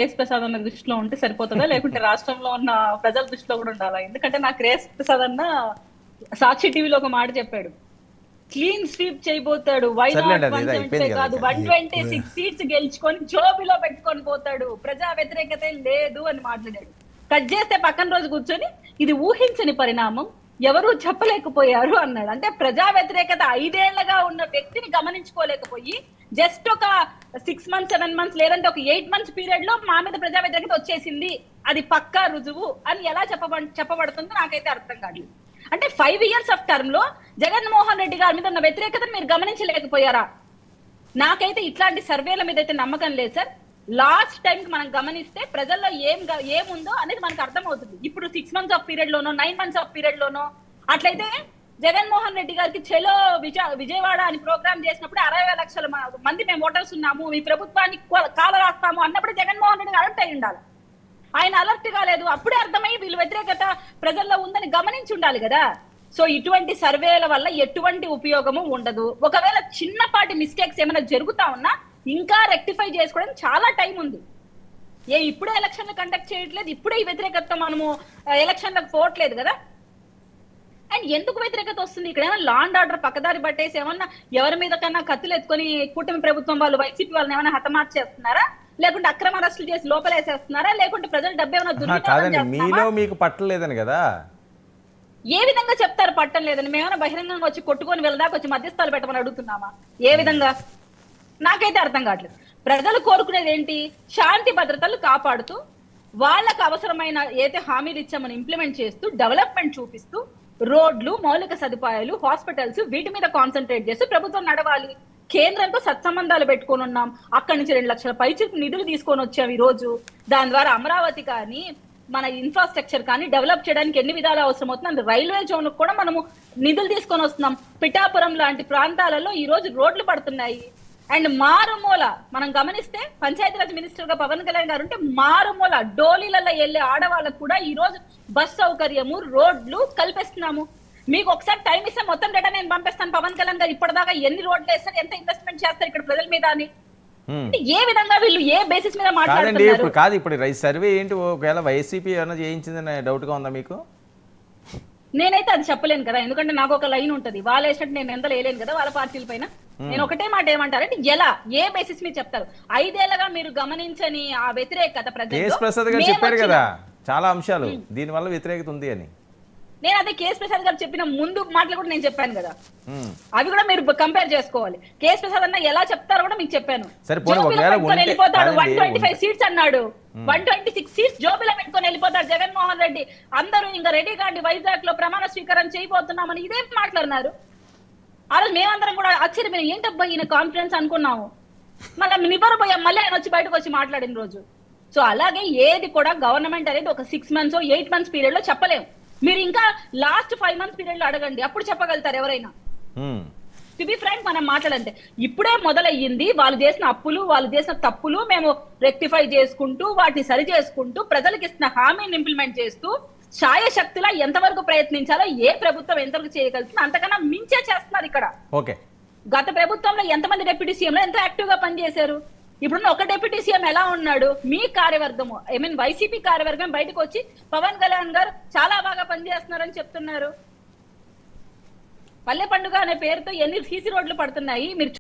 KS Prasad అన్న దృష్టిలో ఉంటే సరిపోతుందా, లేకుంటే రాష్ట్రంలో ఉన్న ప్రజల దృష్టిలో కూడా ఉండాలా? ఎందుకంటే నాకు కేఎస్ ప్రసాద్ అన్న సాక్షి టీవీలో ఒక మాట చెప్పాడు, క్లీన్ స్వీప్ చేయబోతాడు. వై నాట్ సర్లేండి, అది ఇది 175 అయిపోయింది కదా కాదు, ఇక. 126 సీట్స్ గెలుచుకొని జోబిలో పెట్టుకొని పోతాడు, ప్రజా వ్యతిరేకత లేదు అని మాట్లాడాడు. కట్ చేస్తే పక్కన రోజు కూర్చొని ఇది ఊహించని పరిణామం, ఎవరూ చెప్పలేకపోయారు అన్నాడు. అంటే ప్రజా వ్యతిరేకత 5 ఏళ్లగా ఉన్న వ్యక్తిని గమనించుకోలేకపోయి జస్ట్ ఒక 6 months 7 months లేదంటే ఒక 8 months పీరియడ్ లో మా మీద ప్రజా వ్యతిరేకత వచ్చేసింది, అది పక్కా రుజువు అని ఎలా చెప్పబడుతుందో నాకైతే అర్థం కాదు. అంటే 5 years ఆఫ్ టర్మ్ లో జగన్మోహన్ రెడ్డి గారి మీద ఉన్న వ్యతిరేకతను మీరు గమనించలేకపోయారా? నాకైతే ఇట్లాంటి సర్వేల మీద అయితే నమ్మకం లేదు సార్. లాస్ట్ టైం మనం గమనిస్తే ప్రజల్లో ఏముందో అనేది మనకు అర్థమవుతుంది. ఇప్పుడు 6 months ఆఫ్ పీరియడ్ లోనో 9 months ఆఫ్ పీరియడ్ లోనో అట్లయితే జగన్మోహన్ రెడ్డి గారికి చెలో విజయవాడ అని ప్రోగ్రామ్ చేసినప్పుడు 60 లక్షల మంది మేము ఓటర్స్ ఉన్నాము, ఈ ప్రభుత్వాన్ని కాల రాస్తాము అన్నప్పుడు జగన్మోహన్ రెడ్డి అలర్ట్ అయి ఉండాలి. ఆయన అలర్ట్ కాలేదు, అప్పుడే అర్థమై వీళ్ళు వ్యతిరేకత ప్రజల్లో ఉందని గమనించి ఉండాలి కదా. సో ఇటువంటి సర్వేల వల్ల ఎటువంటి ఉపయోగము ఉండదు. ఒకవేళ చిన్నపాటి మిస్టేక్స్ ఏమైనా జరుగుతా ఉన్నా ఇంకా రెక్టిఫై చేసుకోవడం చాలా టైం ఉంది. ఇప్పుడే ఎలక్షన్లు కండక్ట్ చేయట్లేదు, ఇప్పుడే ఈ వ్యతిరేకత మనము ఎలక్షన్లకు పోవట్లేదు కదా. అండ్ ఎందుకు వ్యతిరేకత వస్తుంది? ఇక్కడ ఏమైనా లా అండ్ ఆర్డర్ పక్కదారి పట్టేసి ఏమన్నా ఎవరి మీద కన్నా కత్తులు ఎత్తుకొని కూటమి ప్రభుత్వం వాళ్ళు వైసీపీ వాళ్ళని ఏమైనా హతమార్చి చేస్తున్నారా, లేకుంటే అక్రమ అరెస్టులు చేసి లోపలేసేస్తున్నారా, లేకుంటే ప్రజలు డబ్బు ఏమైనా కాదండి, మీలో మీకు పట్టలేదని కదా. ఏ విధంగా చెప్తారు పట్టం లేదని? మేమైనా బహిరంగంగా వచ్చి కొట్టుకొని వెళ్ళదాకా వచ్చి మధ్యస్థాలు పెట్టమని అడుగుతున్నామా? ఏ విధంగా? నాకైతే అర్థం కావట్లేదు. ప్రజలు కోరుకునేది ఏంటి? శాంతి భద్రతలు కాపాడుతూ వాళ్ళకు అవసరమైన ఏదైతే హామీలు ఇచ్చామని ఇంప్లిమెంట్ చేస్తూ డెవలప్మెంట్ చూపిస్తూ రోడ్లు, మౌలిక సదుపాయాలు, హాస్పిటల్స్ వీటి మీద కాన్సన్ట్రేట్ చేస్తూ ప్రభుత్వం నడవాలి. కేంద్రంతో సత్సంబంధాలు పెట్టుకొని ఉన్నాం, అక్కడి నుంచి 2 లక్షల పైచిలకు నిధులు తీసుకొని వచ్చాం ఈ రోజు. దాని ద్వారా అమరావతి కానీ మన ఇన్ఫ్రాస్ట్రక్చర్ కానీ డెవలప్ చేయడానికి ఎన్ని విధాలు అవసరం అవుతుంది. రైల్వే జోన్ కూడా మనము నిధులు తీసుకొని వస్తున్నాం. పిఠాపురం లాంటి ప్రాంతాలలో ఈ రోజు రోడ్లు పడుతున్నాయి. అండ్ మారుమూల మనం గమనిస్తే పంచాయతీరాజ్ మినిస్టర్ గా పవన్ కళ్యాణ్ గారు ఉంటే మారుమూల డోలీలలో వెళ్లే ఆడవాళ్ళకు కూడా ఈ రోజు బస్ సౌకర్యము, రోడ్లు కల్పిస్తున్నాము. మీకు ఒకసారి టైం ఇస్తే మొత్తం డేటా నేను పంపిస్తాను. పవన్ కళ్యాణ్ గారు ఇప్పటిదాకా ఎన్ని రోడ్లు వేస్తారు, ఎంత ఇన్వెస్ట్మెంట్ చేస్తారు ఇక్కడ ప్రజల మీద అని. ఏ విధంగా వీళ్ళు ఏ బేసిస్ మీద మాట్లాడుతున్నారు? కాదు, ఇప్పుడు సర్వే ఏంటి, ఒకవేళ వైసీపీ ఏమైనా చేయించిందని డౌట్ గా ఉందా మీకు? నేనైతే అది చెప్పలేను కదా, ఎందుకంటే నాకు ఒక లైన్ ఉంటది. వాళ్ళు వేసినట్టు నేను ఎంత వేయలేను కదా వాళ్ళ పార్టీల పైన. నేను ఒకటే మాట ఏమంటారంటే, ఎలా ఏ బేసిస్ మీద చెప్తారు? 5 ఏళ్లుగా మీరు గమనించని ఆ వ్యతిరేకత కేఎస్ ప్రసాద్ గారు చెప్పారు కదా చాలా అంశాలు దీని వల్ల వ్యతిరేకత ఉంది అని. నేను అదే కేఎస్ ప్రసాద్ గారు చెప్పిన ముందు మాటలు కూడా నేను చెప్పాను కదా, అవి కూడా మీరు కంపేర్ చేసుకోవాలి. కేఎస్ ప్రసాద్ అన్న ఎలా చెప్తారో కూడా మీకు చెప్పాను. వెళ్ళిపోతాడు 125 సీట్స్ అన్నాడు, 126 సీట్స్ జోబిలో పెట్టుకొని వెళ్ళిపోతాడు జగన్మోహన్ రెడ్డి. అందరూ ఇంకా రెడీ కాండి, వైజాగ్ లో ప్రమాణ స్వీకారం చేయబోతున్నామని ఇదే మాట్లాడినారు. ఆ రోజు మేమందరం కూడా ఆశ్చర్యమైన ఏంటబ్బా ఈయన కాన్ఫిడెన్స్ అనుకున్నాము. మళ్ళీ నిబరపోయాం, మళ్ళీ ఆయన వచ్చి బయటకు వచ్చి మాట్లాడిన రోజు. సో అలాగే ఏది కూడా గవర్నమెంట్ అనేది ఒక 6 months 8 months పీరియడ్ లో చెప్పలేము. మీరు ఇంకా లాస్ట్ 5 months పీరియడ్ లో అడగండి, అప్పుడు చెప్పగలుగుతారు ఎవరైనా. టు బి ఫ్రాంక్ మనం మాట్లాడంటే ఇప్పుడే మొదలయ్యింది. వాళ్ళు చేసిన అప్పులు, వాళ్ళు చేసిన తప్పులు మేము రెక్టిఫై చేసుకుంటూ వాటిని సరి చేసుకుంటూ ప్రజలకు ఇస్తున్న హామీని ఇంప్లిమెంట్ చేస్తూ ఛాయశక్తిలా ఎంతవరకు ప్రయత్నించాలో ఏ ప్రభుత్వం ఎంతవరకు చేయగలుగుతుంది అంతకన్నా మించే చేస్తున్నారు ఇక్కడ. గత ప్రభుత్వంలో ఎంతమంది డిప్యూటీ సీఎంలు ఎంత యాక్టివ్ గా పనిచేశారు? ఇప్పుడున్న ఒక డిప్యూటీ సీఎం ఎలా ఉన్నాడు? మీ కార్యవర్గము వైసీపీ కార్యవర్గం బయటకు వచ్చి పవన్ కళ్యాణ్ గారు చాలా బాగా పనిచేస్తున్నారని చెప్తున్నారు. పల్లె పండుగ అనే పేరుతో ఎన్ని సీసీ రోడ్లు పడుతున్నాయి మీరు